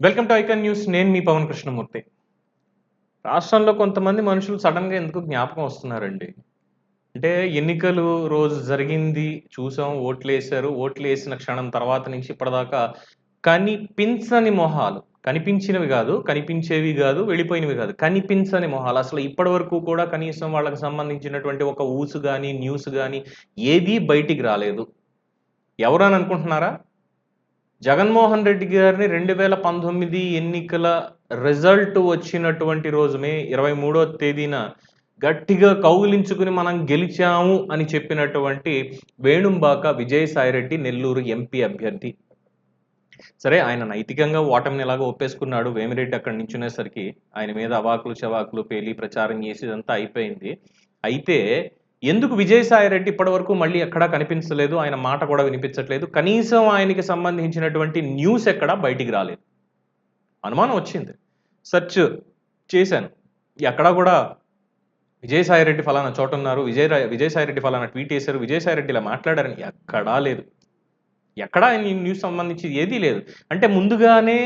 Welcome to icon news. నేను మీ పవన్ కృష్ణమూర్తి. రాష్ట్రంలో కొంతమంది మనుషులు సడన్‌గా ఎందుకు జ్ఞాపకం వస్తున్నారండి. అంటే ఎన్నికలు రోజు జరిగింది చూసాం, ఓట్లేశారు. ఓట్లేసిన క్షణం తర్వాత నుంచి ఇప్పటిదాకా కనిపించని మొహాలు. కనిపించినవి గాదు, కనిపించేవి గాదు, వెళ్ళిపోయినవి గాదు. కనిపించని మొహాలు. అసలు ఇప్పటివరకు కూడా కనీసం వాళ్ళకి సంబంధించినటువంటి ఒక ఊసు గాని, న్యూస్ గాని ఏదీ బయటికి రాలేదు. ఎవరని అనుకుంటున్నారా? జగన్మోహన్ రెడ్డి గారిని 2019 ఎన్నికల రిజల్ట్ వచ్చినటువంటి రోజు మే 23వ తేదీన గట్టిగా కౌగిలించుకుని మనం గెలిచాము అని చెప్పినటువంటి వేణుంబాక విజయసాయిరెడ్డి నెల్లూరు ఎంపీ అభ్యర్థి. సరే, ఆయన నైతికంగా ఓటమిని ఎలాగో ఒప్పేసుకున్నాడు. వేమిరెడ్డి అక్కడ నించునేసరికి ఆయన మీద అవాకులు చవాకులు పేలి ప్రచారం చేసి ఇదంతా అయిపోయింది. అయితే ఎందుకు విజయసాయిరెడ్డి ఇప్పటివరకు మళ్ళీ ఎక్కడా కనిపించలేదు, ఆయన మాట కూడా వినిపించట్లేదు, కనీసం ఆయనకి సంబంధించినటువంటి న్యూస్ ఎక్కడా బయటికి రాలేదు. అనుమానం వచ్చింది. సెర్చ్ చేశాను. ఎక్కడా కూడా విజయసాయిరెడ్డి ఫలానా చోట ఉన్నారు, విజయసాయిరెడ్డి ఫలానా ట్వీట్ చేశారు, విజయసాయిరెడ్డి ఇలా మాట్లాడారని ఎక్కడా లేదు. ఎక్కడా ఈ న్యూస్ సంబంధించి ఏదీ లేదు. అంటే ముందుగానే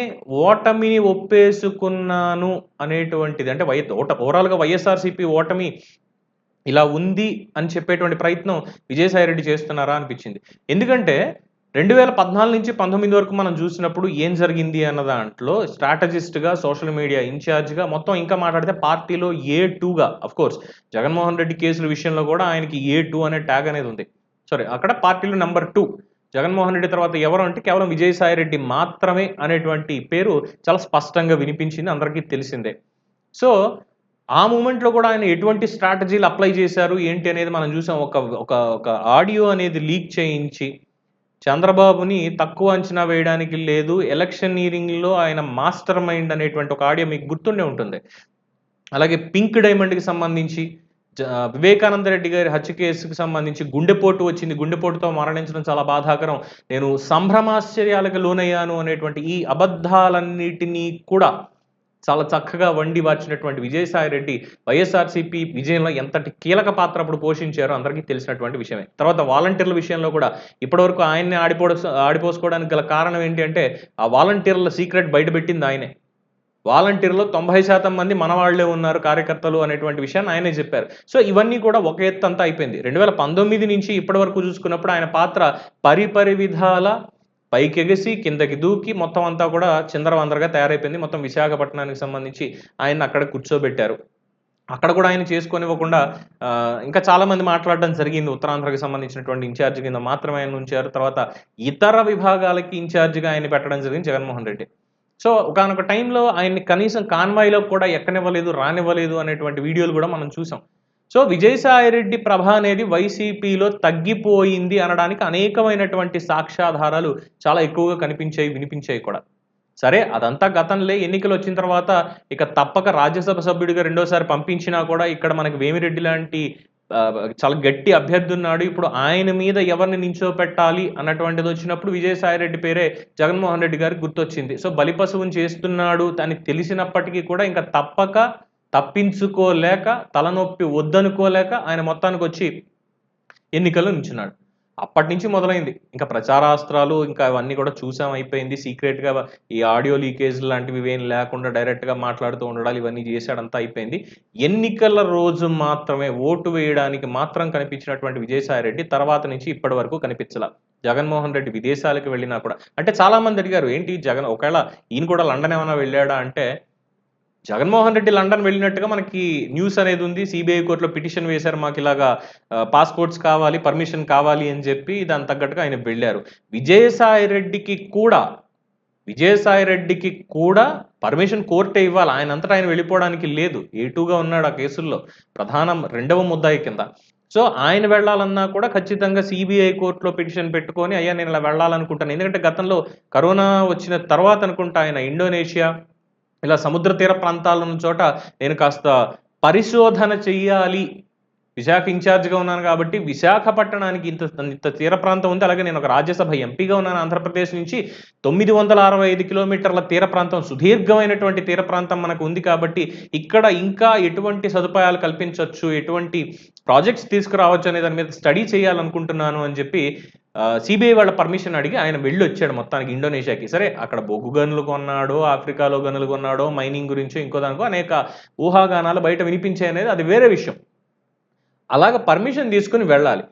ఓటమిని ఒప్పేసుకున్నాను అనేటువంటిది, అంటే ఓవరాల్‌గా వైఎస్ఆర్‌సీపీ ఓటమి ఇలా ఉంది అని చెప్పేటువంటి ప్రయత్నం విజయసాయిరెడ్డి చేస్తున్నారా అనిపించింది. ఎందుకంటే 2014 నుంచి 19 వరకు మనం చూసినప్పుడు ఏం జరిగింది అన్న దాంట్లో స్ట్రాటజిస్ట్‌గా, సోషల్ మీడియా ఇన్‌చార్జ్‌గా మొత్తం ఇంకా మాట్లాడితే పార్టీలో A2గా ఆఫ్‌కోర్స్ జగన్మోహన్ రెడ్డి కేసుల విషయంలో కూడా ఆయనకి A2 అనే ట్యాగ్ అనేది ఉంది. సారీ, అక్కడ పార్టీలో నంబర్ 2 జగన్మోహన్ రెడ్డి తర్వాత ఎవరు అంటే కేవలం విజయసాయిరెడ్డి మాత్రమే అనేటువంటి పేరు చాలా స్పష్టంగా వినిపించింది. అందరికీ తెలిసిందే. సో, ఆ మూమెంట్‌లో కూడా ఆయన ఎటువంటి స్ట్రాటజీలు అప్లై చేశారు, ఏంటి అనేది మనం చూసాం. ఒక ఒక ఒక ఆడియో అనేది లీక్ చేయించి, చంద్రబాబుని తక్కువ అంచనా వేయడానికి లేదు, ఎలక్షనీరింగ్‌లో ఆయన మాస్టర్ మైండ్ అనేటువంటి ఒక ఆడియో మీకు గుర్తుండే ఉంటుంది. అలాగే పింక్ డైమండ్‌కి సంబంధించి వివేకానంద రెడ్డి గారి హత్య కేసుకి సంబంధించి గుండెపోటు వచ్చింది. గుండెపోటుతో మరణించడం చాలా బాధాకరం. నేను సంభ్రమాశ్చర్యాలకు లోనయ్యాను అనేటువంటి ఈ అబద్ధాలన్నిటినీ కూడా చాలా చక్కగా వండి వార్చినటువంటి విజయసాయిరెడ్డి వైఎస్ఆర్‌సీపీ విజయంలో ఎంతటి కీలక పాత్ర అప్పుడు పోషించారో అందరికీ తెలిసినటువంటి విషయమే. తర్వాత వాలంటీర్ల విషయంలో కూడా ఇప్పటివరకు ఆయన్ని ఆడిపోసుకోవడానికి గల కారణం ఏంటి అంటే, ఆ వాలంటీర్ల సీక్రెట్ బయటపెట్టింది ఆయనే. వాలంటీర్‌లో 90% మంది మనవాళ్లే ఉన్నారు కార్యకర్తలు అనేటువంటి విషయాన్ని ఆయనే చెప్పారు. సో, ఇవన్నీ కూడా ఒక ఎత్తంతా అయిపోయింది. 2019 నుంచి ఇప్పటి వరకు చూసుకున్నప్పుడు ఆయన పాత్ర పరిపరి విధాల పైకెగిసి, కిందకి దూకి మొత్తం అంతా కూడా చిందరవందరగా తయారైపోయింది. మొత్తం విశాఖపట్నానికి సంబంధించి ఆయన్ని అక్కడ కూర్చోబెట్టారు. అక్కడ కూడా ఆయన చేసుకోనివ్వకుండా ఇంకా చాలా మంది మాట్లాడడం జరిగింది. ఉత్తరాంధ్రకి సంబంధించినటువంటి ఇన్ఛార్జ్ కింద మాత్రమే ఆయన్ని ఉంచారు. తర్వాత ఇతర విభాగాలకి ఇన్ఛార్జ్‌గా ఆయన్ని పెట్టడం జరిగింది జగన్మోహన్ రెడ్డి. సో, ఒకానొక టైంలో ఆయన్ని కనీసం కాన్వాయ్‌లో కూడా ఎక్కనివ్వలేదు, రానివ్వలేదు అనేటువంటి వీడియోలు గూడా మనం చూసాం. సో, విజయసాయిరెడ్డి ప్రభ అనేది వైసీపీలో తగ్గిపోయింది అనడానికి అనేకమైనటువంటి సాక్ష్యాధారాలు చాలా ఎక్కువగా కనిపించాయి, వినిపించాయి కూడా. సరే, అదంతా గతంలే. ఎన్నికలొచ్చిన తర్వాత ఇక తప్పక రాజ్యసభ సభ్యుడిగా రెండోసారి పంపించినా కూడా ఇక్కడ మనకి వేమిరెడ్డి లాంటి చాలా గట్టి అభ్యర్థి ఉన్నాడు. ఇప్పుడు ఆయన మీద ఎవరిని నించోపెట్టాలి అన్నటువంటిదొచ్చినప్పుడు విజయసాయిరెడ్డి పేరే జగన్మోహన్ రెడ్డి గారికి గుర్తొచ్చింది. సో, బలిపశువుని చేస్తున్నాడు అని తెలిసినప్పటికీ కూడా ఇంక తప్పక తప్పించుకోలేక, తలనొప్పి వద్దనుకోలేక ఆయన మొత్తానికొచ్చి ఎన్నికల్లో నించున్నాడు. అప్పటినుంచి మొదలైంది. ఇంకా ప్రచారాస్త్రాలు ఇంకా అవన్నీ కూడా చూసాం, అయిపోయింది. సీక్రెట్‌గా ఈ ఆడియో లీకేజ్ లాంటివి ఇవేం లేకుండా డైరెక్ట్‌గా మాట్లాడుతూ ఉండడాలు ఇవన్నీ చేశాడు, అంతా అయిపోయింది. ఎన్నికల రోజు మాత్రమే ఓటు వేయడానికి మాత్రం కనిపించినటువంటి విజయసాయిరెడ్డి తర్వాత నుంచి ఇప్పటి వరకు కనిపించలా. జగన్మోహన్ రెడ్డి విదేశాలకు వెళ్ళినా కూడా, అంటే చాలా మంది అడిగారు, ఏంటి జగన్ ఒకవేళ ఈయన కూడా లండన్ ఏమైనా వెళ్ళాడా అంటే, జగన్మోహన్ రెడ్డి లండన్ వెళ్ళినట్టుగా మనకి న్యూస్ అనేది ఉంది. సీబీఐ కోర్ట్‌లో పిటిషన్ వేశారు. మాకిలాగా పాస్‌పోర్ట్స్ కావాలి, పర్మిషన్ కావాలి అని చెప్పి దానికి తగ్గట్టుగా ఆయన వెళ్లారు. విజయసాయిరెడ్డికి కూడా పర్మిషన్ కోర్టే ఇవ్వాలి. ఆయనంతటా ఆయన వెళ్ళిపోవడానికి లేదు. A2గా ఉన్నాడు ఆ కేసుల్లో. రెండవ ముద్దాయి కింద. సో, ఆయన వెళ్ళాలన్నా కూడా ఖచ్చితంగా సీబీఐ కోర్ట్‌లో పిటిషన్ పెట్టుకొని, అయ్యా నేను ఇలా వెళ్ళాలనుకుంటాను. ఎందుకంటే గతంలో కరోనా వచ్చిన తర్వాత అనుకుంటా ఆయన ఇండోనేషియా ఇలా సముద్ర తీర ప్రాంతాల్లో ఉన్న చోట నేను కాస్త పరిశోధన చెయ్యాలి. విశాఖ ఇన్‌చార్జ్‌గా ఉన్నాను కాబట్టి విశాఖపట్టణానికి ఇంత ఇంత తీర ప్రాంతం ఉంది. అలాగే నేను ఒక రాజ్యసభ ఎంపీగా ఉన్నాను ఆంధ్రప్రదేశ్ నుంచి. 965 కిలోమీటర్ల తీర ప్రాంతం, సుదీర్ఘమైనటువంటి తీర ప్రాంతం మనకు ఉంది కాబట్టి ఇక్కడ ఇంకా ఎటువంటి సదుపాయాలు కల్పించొచ్చు, ఎటువంటి ప్రాజెక్ట్స్ తీసుకురావచ్చు అనే దాని మీద స్టడీ చేయాలనుకుంటున్నాను అని చెప్పి సిబిఐ వాళ్ళ పర్మిషన్ అడిగి ఆయన వెళ్ళి వచ్చాడు మొత్తానికి ఇండోనేషియాకి. సరే అక్కడ బొగ్గు గనులు కొన్నాడో, ఆఫ్రికాలో గనులు కొన్నాడో, మైనింగ్ గురించో ఇంకో దానికో అనేక ఊహాగానాలు బయట వినిపించాయనేది అది వేరే విషయం. అలాగ పర్మిషన్ తీసుకొని వెళ్ళాలి.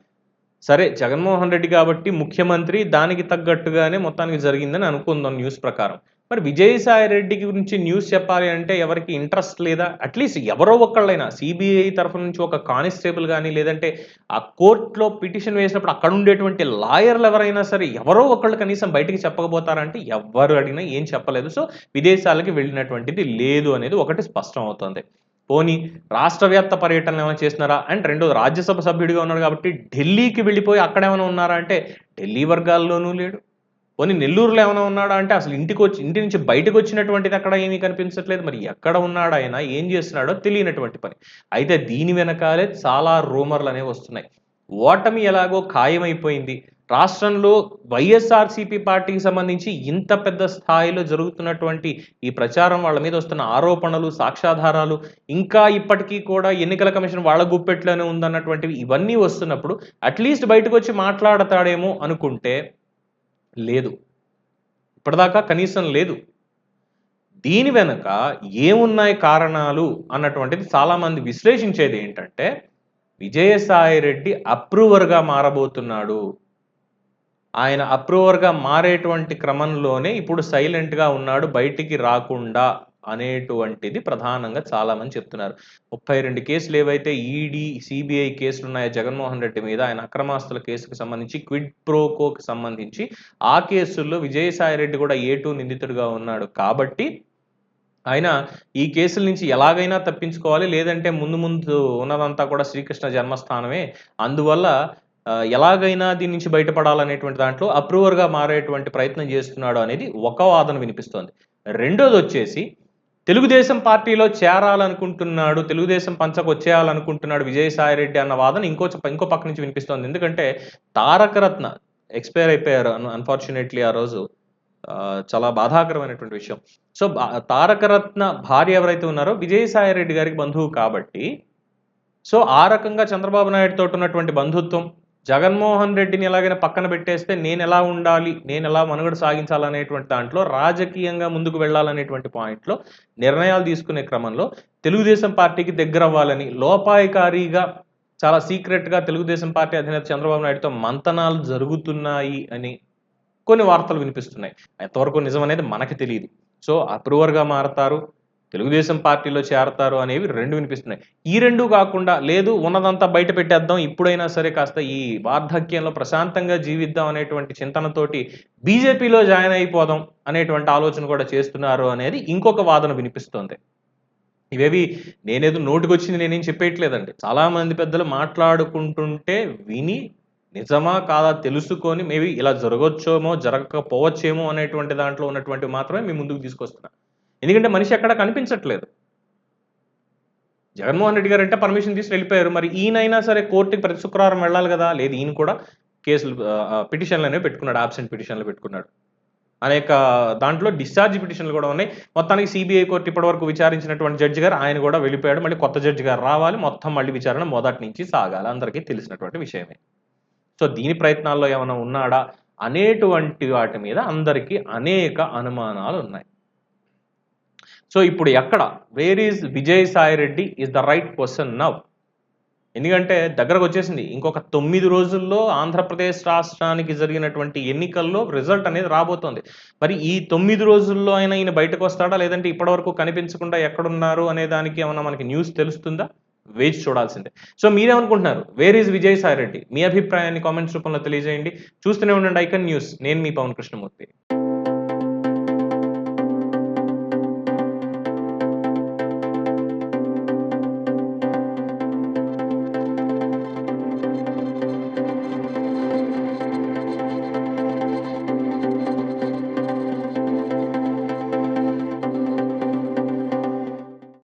సరే జగన్మోహన్ రెడ్డి కాబట్టి ముఖ్యమంత్రి దానికి తగ్గట్టుగానే మొత్తానికి జరిగిందని అనుకుందాం న్యూస్ ప్రకారం. మరి విజయసాయి రెడ్డి గురించి న్యూస్ చెప్పాలి అంటే ఎవరికి ఇంట్రెస్ట్ లేదా? అట్లీస్ట్ ఎవరో ఒకళ్ళైనా సిబిఐ తరఫు నుంచి ఒక కానిస్టేబుల్ కానీ, లేదంటే ఆ కోర్టులో పిటిషన్ వేసినప్పుడు అక్కడ ఉండేటువంటి లాయర్లు ఎవరైనా సరే ఎవరో ఒకళ్ళు కనీసం బయటికి చెప్పకపోతారంటే ఎవ్వరు అడిగినా ఏం చెప్పలేదు. సో విదేశాలకి వెళ్ళినటువంటిది లేదు అనేది ఒకటి స్పష్టం అవుతుంది. పోనీ రాష్ట్ర వ్యాప్త పర్యటనలు ఏమైనా చేస్తున్నారా? అండ్ రెండోది రాజ్యసభ సభ్యుడిగా ఉన్నాడు కాబట్టి ఢిల్లీకి వెళ్ళిపోయి అక్కడేమైనా ఉన్నారా అంటే ఢిల్లీ వర్గాల్లోనూ లేడు. పోనీ నెల్లూరులో ఏమైనా ఉన్నాడా అంటే అసలు ఇంటి నుంచి బయటకు వచ్చినటువంటిది అక్కడ ఏమీ కనిపించట్లేదు. మరి ఎక్కడ ఉన్నాడు ఆయన? ఏం చేస్తున్నాడో తెలియనటువంటి పని. అయితే దీని వెనకాలే చాలా రూమర్లు అనేవి వస్తున్నాయి. ఓటమి ఎలాగో ఖాయమైపోయింది. రాష్ట్రంలో వైఎస్ఆర్సీపీ పార్టీకి సంబంధించి ఇంత పెద్ద స్థాయిలో జరుగుతున్నటువంటి ఈ ప్రచారం, వాళ్ళ మీద వస్తున్న ఆరోపణలు, సాక్ష్యాధారాలు, ఇంకా ఇప్పటికీ కూడా ఎన్నికల కమిషన్ వాళ్ళ గుప్పెట్లోనే ఉందన్నటువంటివి ఇవన్నీ వస్తున్నప్పుడు అట్లీస్ట్ బయటకు వచ్చి మాట్లాడతాడేమో అనుకుంటే లేదు. ఇప్పటిదాకా కనీసం లేదు. దీని వెనక ఏమున్నాయి కారణాలు అన్నటువంటిది చాలామంది విశ్లేషించేది ఏంటంటే, విజయసాయి రెడ్డి అప్రూవర్‌గా మారబోతున్నాడు. ఆయన అప్రూవర్‌గా మారేటువంటి క్రమంలోనే ఇప్పుడు సైలెంట్‌గా ఉన్నాడు బయటికి రాకుండా అనేటువంటిది ప్రధానంగా చాలామంది చెప్తున్నారు. 32 కేసులు ఏవైతే ఈడీ, సిబిఐ కేసులున్నాయో జగన్మోహన్ రెడ్డి మీద, ఆయన అక్రమాస్తుల కేసుకు సంబంధించి, క్విడ్ ప్రో కోకి సంబంధించి ఆ కేసుల్లో విజయసాయి రెడ్డి కూడా A2 నిందితుడిగా ఉన్నాడు కాబట్టి ఆయన ఈ కేసుల నుంచి ఎలాగైనా తప్పించుకోవాలి. లేదంటే ముందు ఉన్నదంతా కూడా శ్రీకృష్ణ జన్మస్థానమే. అందువల్ల ఎలాగైనా దీని నుంచి బయటపడాలనేటువంటి దాంట్లో అప్రూవర్‌గా మారేటువంటి ప్రయత్నం చేస్తున్నాడు అనేది ఒక వాదన వినిపిస్తోంది. రెండోదొచ్చేసి తెలుగుదేశం పార్టీలో చేరాలనుకుంటున్నాడు, తెలుగుదేశం పంచకొచ్చేయాలనుకుంటున్నాడు విజయసాయి రెడ్డి అన్న వాదన ఇంకో పక్క నుంచి వినిపిస్తోంది. ఎందుకంటే తారక రత్న ఎక్స్‌పైర్ అయిపోయారు అన్‌ఫార్చునేట్‌లీ ఆ రోజు. చాలా బాధాకరమైనటువంటి విషయం. సో, తారక రత్న భార్య ఎవరైతే ఉన్నారో విజయసాయి రెడ్డి గారికి బంధువు కాబట్టి, సో ఆ రకంగా చంద్రబాబు నాయుడు తోటి ఉన్నటువంటి బంధుత్వం, జగన్మోహన్ రెడ్డిని ఎలాగైనా పక్కన పెట్టేస్తే నేనెలా ఉండాలి, నేనెలా మనుగడ సాగించాలనేటువంటి దాంట్లో రాజకీయంగా ముందుకు వెళ్ళాలనేటువంటి పాయింట్‌లో నిర్ణయాలు తీసుకునే క్రమంలో తెలుగుదేశం పార్టీకి దగ్గరవ్వాలని లోపాయికారీగా చాలా సీక్రెట్‌గా తెలుగుదేశం పార్టీ అధినేత చంద్రబాబు నాయుడుతో మంతనాలు జరుగుతున్నాయి అని కొన్ని వార్తలు వినిపిస్తున్నాయి. ఎంతవరకు నిజమనేది మనకి తెలీదు. సో, అప్రూవర్‌గా మారతారు, తెలుగుదేశం పార్టీలో చేరతారు అనేవి 2 వినిపిస్తున్నాయి. ఈ 2 కాకుండా లేదు ఉన్నదంతా బయట పెట్టేద్దాం, ఇప్పుడైనా సరే కాస్త ఈ వార్ధక్యంలో ప్రశాంతంగా జీవిద్దాం అనేటువంటి చింతనతోటి బీజేపీలో జాయిన్ అయిపోదాం అనేటువంటి ఆలోచన కూడా చేస్తున్నారు అనేది ఇంకొక వాదన వినిపిస్తోంది. ఇవేవి నేనేదో నోటికొచ్చింది నేనేం చెప్పేయట్లేదండి. చాలామంది పెద్దలు మాట్లాడుకుంటుంటే విని నిజమా? కాదా? తెలుసుకొని మేబీ ఇలా జరగొచ్చేమో, జరగకపోవచ్చేమో అనేటువంటి దాంట్లో ఉన్నటువంటివి మాత్రమే మీ ముందుకు తీసుకొస్తున్నా. ఎందుకంటే మనిషి ఎక్కడా కనిపించట్లేదు. జగన్మోహన్ రెడ్డి గారంటే పర్మిషన్ తీసి వెళ్ళిపోయారు. మరి ఈయనైనా సరే కోర్టుకి ప్రతి శుక్రవారం వెళ్ళాలి గదా! లేదు ఈయన కూడా కేసులు పిటిషన్‌లనేవి పెట్టుకున్నాడు. అబ్సెంట్ పిటిషన్‌లు పెట్టుకున్నాడు. అనేక దాంట్లో డిశ్చార్జ్ పిటిషన్‌లు గూడా ఉన్నాయి. మొత్తానికి సీబీఐ కోర్ట్ ఇప్పటివరకు విచారించినటువంటి జడ్జి గారు ఆయన గూడా వెళ్ళిపోయాడు. మళ్ళీ కొత్త జడ్జి గారు రావాలి. మొత్తం మళ్ళీ విచారణ మొదటి నుంచి సాగాలి. అందరికీ తెలిసినటువంటి విషయమే. సో, దీని ప్రయత్నాల్లో ఏమైనా ఉన్నాడా? అనేటువంటి వాటి మీద అందరికీ అనేక అనుమానాలున్నాయి. సో, ఇప్పుడు wear is Vijayasai Reddy is the right person now? ఎందుకంటే దగ్గరకొచ్చేసింది. ఇంకొక 9 రోజుల్లో ఆంధ్రప్రదేశ్ రాష్ట్రానికి జరిగినటువంటి ఎన్నికల్లో రిజల్ట్ అనేది రాబోతోంది. మరి ఈ 9 రోజుల్లో అయినా ఈయన బయటకొస్తాడా? లేదంటే ఇప్పటివరకు కనిపించకుండా ఎక్కడున్నారు అనే దానికి ఏమన్నా మనకి న్యూస్ తెలుస్తుందా? వేచి చూడాల్సిందే. సో, మీరేమనుకుంటున్నారు? Where is Vijayasai Reddy? మీ అభిప్రాయాన్ని కామెంట్స్ రూపంలో తెలియజేయండి. చూస్తూనే ఉండండి ఐకాన్ న్యూస్. నేను మీ పవన్ కృష్ణమూర్తి.